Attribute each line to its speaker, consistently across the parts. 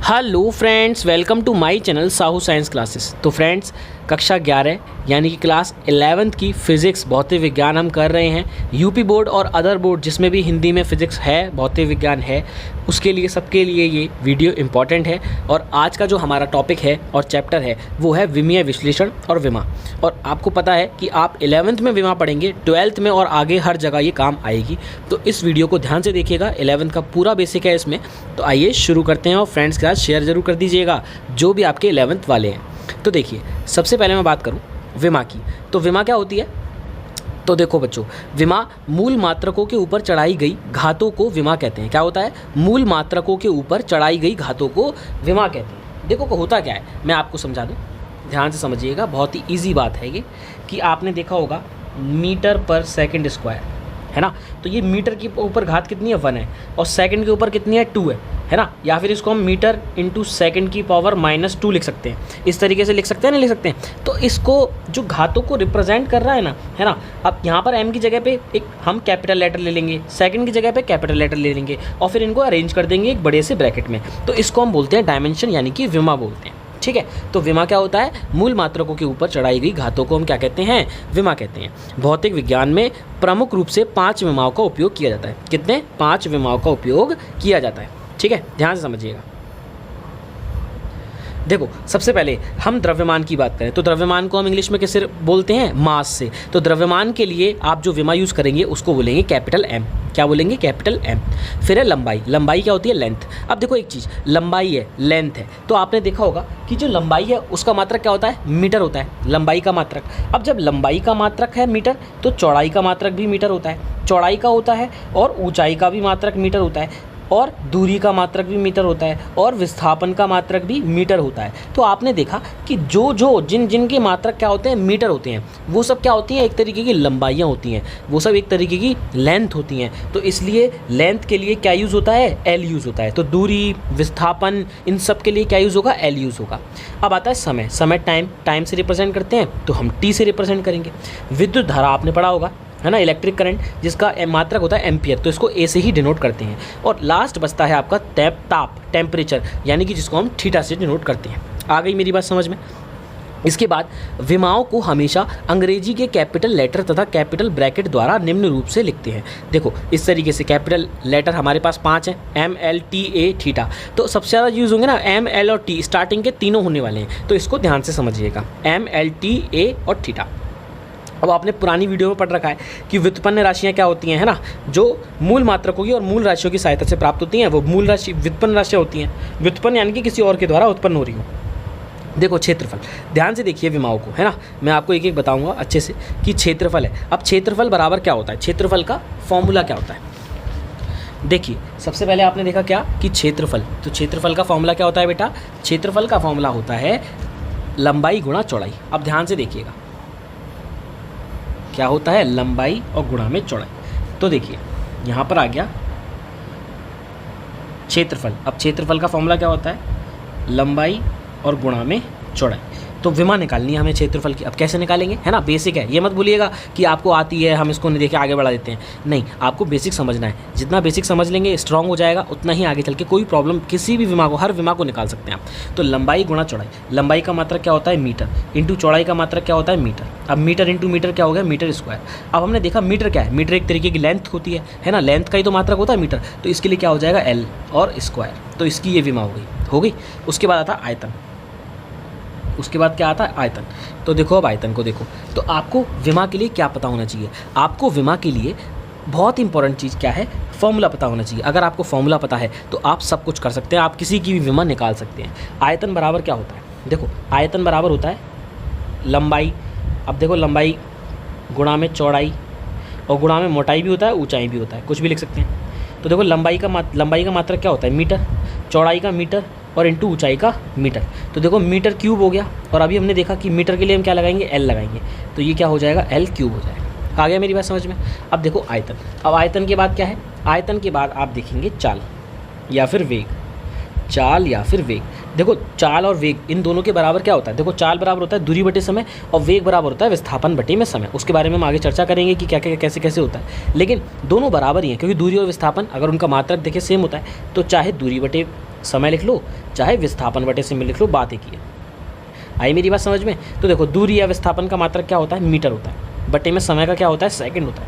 Speaker 1: Hello friends, welcome to my channel Sahu science classes. तो friends, कक्षा 11 यानी कि क्लास 11th की फ़िज़िक्स भौतिक विज्ञान हम कर रहे हैं। यूपी बोर्ड और अदर बोर्ड जिसमें भी हिंदी में फ़िज़िक्स है, भौतिक विज्ञान है, उसके लिए सबके लिए ये वीडियो इम्पॉर्टेंट है। और आज का जो हमारा टॉपिक है और चैप्टर है वो है विमीय विश्लेषण और विमा। और आपको पता है कि आप 11th में विमा पढ़ेंगे, 12th में और आगे हर जगह ये काम आएगी। तो इस वीडियो को ध्यान से देखिएगा, 11th का पूरा बेसिक है इसमें। तो आइए शुरू करते हैं और फ्रेंड्स के साथ शेयर ज़रूर कर दीजिएगा जो भी आपके 11th वाले हैं। तो देखिए, सबसे पहले मैं बात करूं विमा की। तो विमा क्या होती है? तो देखो बच्चों, विमा मूल मात्रकों के ऊपर चढ़ाई गई घातों को विमा कहते हैं। क्या होता है? मूल मात्रकों के ऊपर चढ़ाई गई घातों को विमा कहते हैं। देखो होता क्या है, मैं आपको समझा दूं, ध्यान से समझिएगा। बहुत ही ईजी बात है ये कि आपने देखा होगा मीटर पर सेकंड स्क्वायर, है ना। तो ये मीटर के ऊपर घात कितनी है? 1 है, और सेकंड के ऊपर कितनी है? 2 है ना। या फिर इसको हम मीटर इंटू सेकेंड की पावर -2 लिख सकते हैं। इस तरीके से लिख सकते हैं, नहीं लिख सकते हैं। तो इसको जो घातों को रिप्रेजेंट कर रहा है ना, है ना। अब यहाँ पर m की जगह पे एक हम कैपिटल लेटर ले लेंगे, सेकंड की जगह पे कैपिटल लेटर ले लेंगे, और फिर इनको अरेंज कर देंगे एक बड़े से ब्रैकेट में। तो इसको हम बोलते हैं डायमेंशन, यानी कि विमा बोलते हैं। ठीक है। तो विमा क्या होता है? मूल मात्रकों के ऊपर चढ़ाई गई घातों को हम क्या कहते हैं? विमा कहते हैं। भौतिक विज्ञान में प्रमुख रूप से 5 विमाओं का उपयोग किया जाता है। कितने? 5 विमाओं का उपयोग किया जाता है। ठीक है, ध्यान से समझिएगा। देखो, सबसे पहले हम द्रव्यमान की बात करें तो द्रव्यमान को हम इंग्लिश में कैसे बोलते हैं? मास से। तो द्रव्यमान के लिए आप जो विमा यूज़ करेंगे उसको बोलेंगे कैपिटल M। क्या बोलेंगे? Capital M। फिर है लंबाई। लंबाई क्या होती है? लेंथ। अब देखो एक चीज़, लंबाई है, लेंथ है, तो आपने देखा होगा कि जो लंबाई है उसका मात्रक क्या होता है? मीटर होता है, लंबाई का मात्रक। अब जब लंबाई का मात्रक है मीटर, तो चौड़ाई का मात्रक भी मीटर होता है। चौड़ाई का होता है और ऊंचाई का भी मात्रक मीटर होता है, और दूरी का मात्रक भी मीटर होता है, और विस्थापन का मात्रक भी मीटर होता है। तो आपने देखा कि जिन के मात्रक क्या होते हैं? मीटर होते हैं। वो सब क्या होती हैं? एक तरीके की लंबाइयाँ होती हैं, वो सब एक तरीके की लेंथ होती हैं। तो इसलिए लेंथ के लिए क्या यूज़ होता है? एल यूज़ होता है। तो दूरी, विस्थापन, इन सब के लिए क्या यूज़ होगा? एल यूज़ होगा। अब आता है समय। समय टाइम से रिप्रेजेंट करते हैं, तो हम टी से रिप्रेजेंट करेंगे। विद्युत धारा आपने पढ़ा होगा, है ना, इलेक्ट्रिक करंट, जिसका मात्रक होता है एम्पियर, तो इसको ए से ही डिनोट करते हैं। और लास्ट बचता है आपका ताप, टेम्परेचर, यानी कि जिसको हम थीटा से डिनोट करते हैं। आ गई मेरी बात समझ में? इसके बाद विमाओं को हमेशा अंग्रेजी के कैपिटल लेटर तथा कैपिटल ब्रैकेट द्वारा निम्न रूप से लिखते हैं। देखो इस तरीके से कैपिटल लेटर हमारे पास 5 हैं, M, L, T, A, theta. तो सबसे ज़्यादा यूज़ होंगे ना M, L और T, स्टार्टिंग के तीनों होने वाले हैं। तो इसको ध्यान से समझिएगा, M, L, T, A और थीटा। अब आपने पुरानी वीडियो में पढ़ रखा है कि व्युत्पन्न राशियाँ क्या होती हैं, है ना, जो मूल मात्रकों की और मूल राशियों की सहायता से प्राप्त होती हैं, वो मूल राशि व्युत्पन्न राशियाँ होती हैं। व्युत्पन्न यानी कि किसी और के द्वारा उत्पन्न हो रही हो। देखो क्षेत्रफल, ध्यान से देखिए विमाओं को, है ना। मैं आपको एक एक बताऊंगा अच्छे से कि क्षेत्रफल है। अब क्षेत्रफल बराबर क्या होता है? क्षेत्रफल का फॉर्मूला क्या होता है? देखिए, सबसे पहले आपने देखा क्या कि क्षेत्रफल, तो क्षेत्रफल का फॉर्मूला क्या होता है बेटा? क्षेत्रफल का फॉर्मूला होता है लंबाई गुणा चौड़ाई। अब ध्यान से देखिएगा क्या होता है? लंबाई और गुणा में चौड़ाई। तो देखिए यहाँ पर आ गया क्षेत्रफल। अब क्षेत्रफल का फॉर्मूला क्या होता है? लंबाई और गुणा में चौड़ाई। तो विमा निकालनी है हमें क्षेत्रफल की। अब कैसे निकालेंगे, है ना, बेसिक है। ये मत भूलिएगा कि आपको आती है, हम इसको नहीं देखे आगे बढ़ा देते हैं। नहीं, आपको बेसिक समझना है। जितना बेसिक समझ लेंगे, स्ट्रांग हो जाएगा, उतना ही आगे चल के कोई प्रॉब्लम, किसी भी विमा को, हर विमा को निकाल सकते हैं आप। तो लंबाई गुणा चौड़ाई। लंबाई का मात्रक क्या होता है? मीटर, इंटू चौड़ाई का मात्रक क्या होता है? मीटर। अब मीटर इंटू मीटर क्या हो गया? Metre square. अब हमने देखा मीटर क्या है? मीटर एक तरीके की लेंथ होती है ना, लेंथ का ही तो मात्रक होता है मीटर। तो इसके लिए क्या हो जाएगा? एल और स्क्वायर। तो इसकी ये विमा हो गई। उसके बाद आता आयतन। उसके बाद क्या आता है? आयतन। तो देखो, अब आयतन को देखो, तो आपको विमा के लिए क्या पता होना चाहिए? आपको विमा के लिए बहुत इंपॉर्टेंट चीज़ क्या है? फॉर्मूला पता होना चाहिए। अगर आपको फॉर्मूला पता है तो आप सब कुछ कर सकते हैं, आप किसी की भी विमा निकाल सकते हैं। आयतन बराबर क्या होता है? देखो, आयतन बराबर होता है लंबाई। अब देखो, लंबाई गुणा में चौड़ाई, और गुणा में मोटाई भी होता है, ऊंचाई भी होता है, कुछ भी लिख सकते हैं। तो देखो, लंबाई का मात्रक क्या होता है? मीटर, चौड़ाई का मीटर, और इंटू ऊंचाई का मीटर। तो देखो मीटर क्यूब हो गया, और अभी हमने देखा कि मीटर के लिए हम क्या लगाएंगे? एल लगाएंगे। तो ये क्या हो जाएगा? एल क्यूब हो जाएगा। आ गया मेरी बात समझ में? अब देखो आयतन। अब आयतन के बाद क्या है? आयतन के बाद आप देखेंगे चाल या फिर वेग। चाल या फिर वेग। देखो, चाल और वेग इन दोनों के बराबर क्या होता है? देखो, चाल बराबर होता है दूरी बटे समय, और वेग बराबर होता है विस्थापन बटे में समय। उसके बारे में हम आगे चर्चा करेंगे कि क्या क्या कैसे कैसे होता है, लेकिन दोनों बराबर ही हैं, क्योंकि दूरी और विस्थापन अगर उनका मात्रक देखें सेम होता है, तो चाहे दूरी बटे समय लिख लो, चाहे विस्थापन बटे समय लिख लो, बात एक ही है। आई मेरी बात समझ में? तो देखो दूरी या विस्थापन का मात्रक क्या होता है? मीटर होता है। बटे में समय का क्या होता है? सेकंड होता है।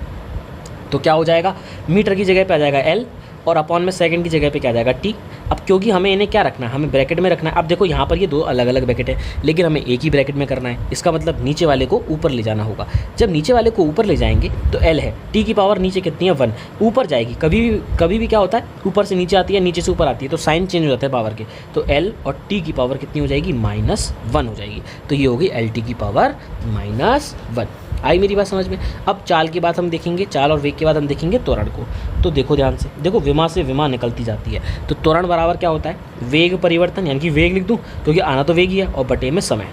Speaker 1: तो क्या हो जाएगा? मीटर की जगह पे आ जाएगा एल और अपॉन में सेकंड की जगह पे क्या आ जाएगा टी। अब क्योंकि हमें इन्हें क्या रखना है? हमें ब्रैकेट में रखना है। अब देखो यहाँ पर ये दो अलग अलग ब्रैकेट है, लेकिन हमें एक ही ब्रैकेट में करना है। इसका मतलब नीचे वाले को ऊपर ले जाना होगा। जब नीचे वाले को ऊपर ले जाएंगे तो एल है, टी की पावर नीचे कितनी है? 1। ऊपर जाएगी, कभी भी क्या होता है? ऊपर से नीचे आती है, नीचे से ऊपर आती है, तो साइन चेंज हो जाता है पावर के। तो एल और टी की पावर कितनी हो जाएगी? -1 हो जाएगी। तो ये होगी एल टी की पावर -1। आई मेरी बात समझ में? अब चाल के बाद हम देखेंगे, चाल और वेग के बाद हम देखेंगे त्वरण को। तो देखो ध्यान से, देखो विमा से विमा निकलती जाती है, तो त्वरण बराबर क्या होता है? वेग परिवर्तन, यानी कि वेग लिख दूँ क्योंकि आना तो वेग ही है, और बटे में समय।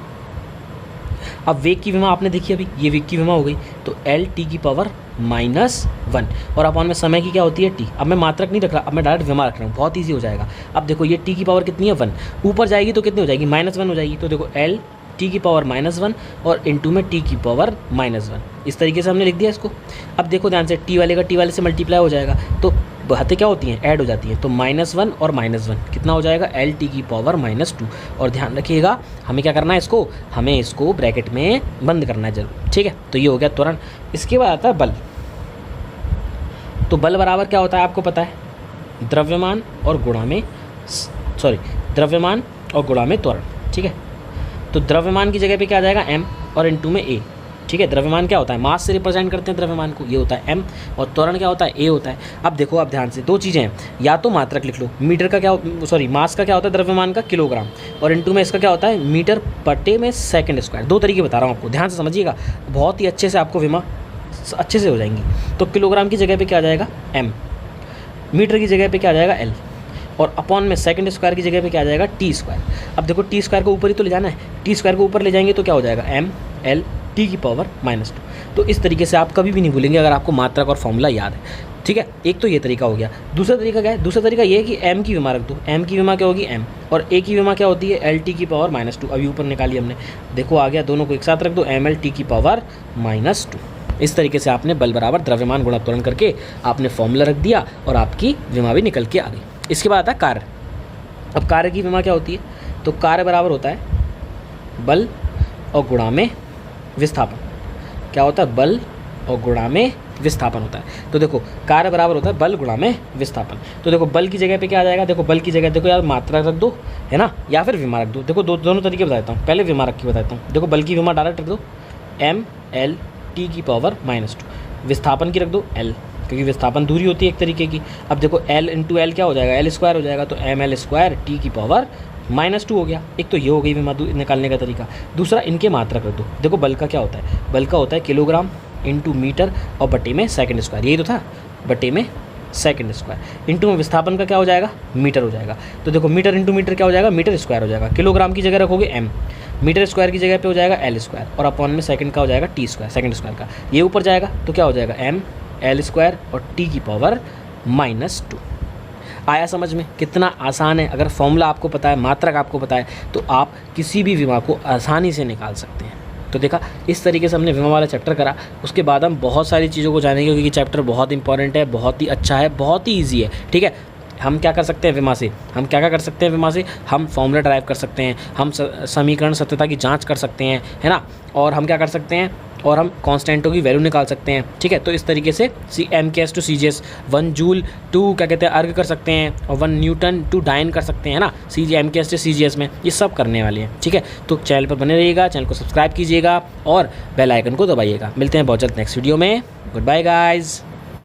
Speaker 1: अब वेग की विमा आपने देखी अभी, ये वेग की विमा हो गई, तो एल टी की पावर -1 और अपॉन में समय की क्या होती है? टी। अब मैं मात्रक नहीं रख रहा, अब मैं डायरेक्ट विमा रख रहा हूँ, बहुत ईजी हो जाएगा। अब देखो ये टी की पावर कितनी है? 1। ऊपर जाएगी तो कितनी हो जाएगी? -1 हो जाएगी। तो देखो एल टी की पावर -1 और इंटू में टी की पावर -1। इस तरीके से हमने लिख दिया इसको। अब देखो ध्यान से, टी वाले का टी वाले से मल्टीप्लाई हो जाएगा, तो बातें क्या होती हैं? ऐड हो जाती हैं। तो -1 और -1 कितना हो जाएगा? एल टी की पावर -2। और ध्यान रखिएगा हमें क्या करना है इसको? हमें इसको ब्रैकेट में बंद करना है जरूर, ठीक है? तो ये हो गया त्वरण। इसके बाद आता है बल। तो बल बराबर क्या होता है आपको पता है? द्रव्यमान और गुणा में त्वरण, ठीक है? तो द्रव्यमान की जगह पे क्या आ जाएगा? m और इंटू में a, ठीक है? द्रव्यमान क्या होता है? मास से रिप्रेजेंट करते हैं द्रव्यमान को, ये होता है m, और त्वरण क्या होता है? a होता है। अब देखो, अब ध्यान से दो चीज़ें हैं, या तो मात्रक लिख लो, मीटर का क्या, मास का क्या होता है द्रव्यमान का? किलोग्राम, और इंटू में इसका क्या होता है? मीटर बटे में सेकंड स्क्वायर। दो तरीके बता रहा हूँ आपको, ध्यान से समझिएगा, बहुत ही अच्छे से आपको विमा अच्छे से हो जाएंगी। तो किलोग्राम की जगह पे क्या आ जाएगा? m, मीटर की जगह पे क्या आ जाएगा? l, और अपॉन में सेकंड स्क्वायर की जगह पे क्या आ जाएगा? T square. अब देखो टी स्क्वायर को ऊपर ही तो ले जाना है, टी स्क्वायर को ऊपर ले जाएंगे तो क्या हो जाएगा? m l टी की पावर -2। तो इस तरीके से आप कभी भी नहीं भूलेंगे अगर आपको मात्रक और फॉर्मूला याद है, ठीक है? एक तो ये तरीका हो गया। दूसरा तरीका क्या है? दूसरा तरीका ये है कि m की विमा रख दो। m की विमा क्या होगी? m, और a की विमा क्या होती है? l टी की पावर -2। अभी ऊपर निकाली हमने, देखो आ गया, दोनों को एक साथ रख दो, m l टी की पावर -2। इस तरीके से आपने बल बराबर द्रव्यमान गुणा त्वरण करके आपने फॉर्मूला रख दिया और आपकी विमा भी निकल के आ गई। इसके बाद आता है कार्य। अब कार्य की विमा क्या होती है? तो कार्य बराबर होता है बल और गुणा में विस्थापन। क्या होता है? बल और गुणा में विस्थापन होता है। तो देखो कार्य बराबर होता है बल गुणा में विस्थापन। तो देखो बल की जगह पे क्या आ जाएगा? देखो बल की जगह देखो यार मात्रा रख दो, है ना, या फिर विमा रख दो। देखो दोनों तरीके बता देता हूँ, पहले विमा रख के बताता हूँ। देखो बल की विमा डायरेक्ट रख दो, m l टी की पावर -2। विस्थापन की रख दो l, क्योंकि विस्थापन दूरी होती है एक तरीके की। अब देखो l इंटू एल क्या हो जाएगा? l स्क्वायर हो जाएगा, तो m l स्क्वायर टी की पावर -2 हो गया। एक तो ये हो गई विमा निकालने का तरीका। दूसरा इनके मात्रक रख दो। देखो बल का क्या होता है? बल का होता है किलोग्राम इंटू मीटर और बटे में सेकंड स्क्वायर, यही तो था, बटे में सेकंड स्क्वायर। इंटू में विस्थापन का क्या हो जाएगा? मीटर हो जाएगा। तो देखो मीटर इंटू मीटर क्या हो जाएगा? मीटर स्क्वायर हो जाएगा। किलोग्राम की जगह रखोगे m, मीटर स्क्वायर की जगह पे हो जाएगा l स्क्वायर, और अपॉन में सेकंड का हो जाएगा t स्क्वायर, सेकंड स्क्वायर का। ये ऊपर जाएगा तो क्या हो जाएगा? m l स्क्वायर और t की पावर -2। आया समझ में? कितना आसान है। अगर फॉर्मूला आपको पता है, मात्रक आपको पता है, तो आप किसी भी विमा को आसानी से निकाल सकते हैं। तो देखा, इस तरीके से हमने विमा वाला चैप्टर करा। उसके बाद हम बहुत सारी चीज़ों को जानेंगे, क्योंकि चैप्टर बहुत इंपॉर्टेंट है, बहुत ही अच्छा है, बहुत ही ईजी है, ठीक है? हम क्या कर सकते हैं विमा से? हम क्या कर सकते हैं विमा से? हम फॉर्मूला ड्राइव कर सकते हैं, हम समीकरण सत्यता की जांच कर सकते हैं, है ना, और हम क्या कर सकते हैं? और हम कांस्टेंटों की वैल्यू निकाल सकते हैं, ठीक है? तो इस तरीके से MKS to CGS, 1 joule to क्या कहते हैं अर्ग कर सकते हैं, और 1 न्यूटन टू डाइन कर सकते हैं, ना, MKS टू CGS में ये सब करने वाले हैं, ठीक है? तो चैनल पर बने रहिएगा, चैनल को सब्सक्राइब कीजिएगा और बेल आइकन को दबाइएगा। मिलते हैं बहुत जल्द नेक्स्ट वीडियो में। Good bye guys.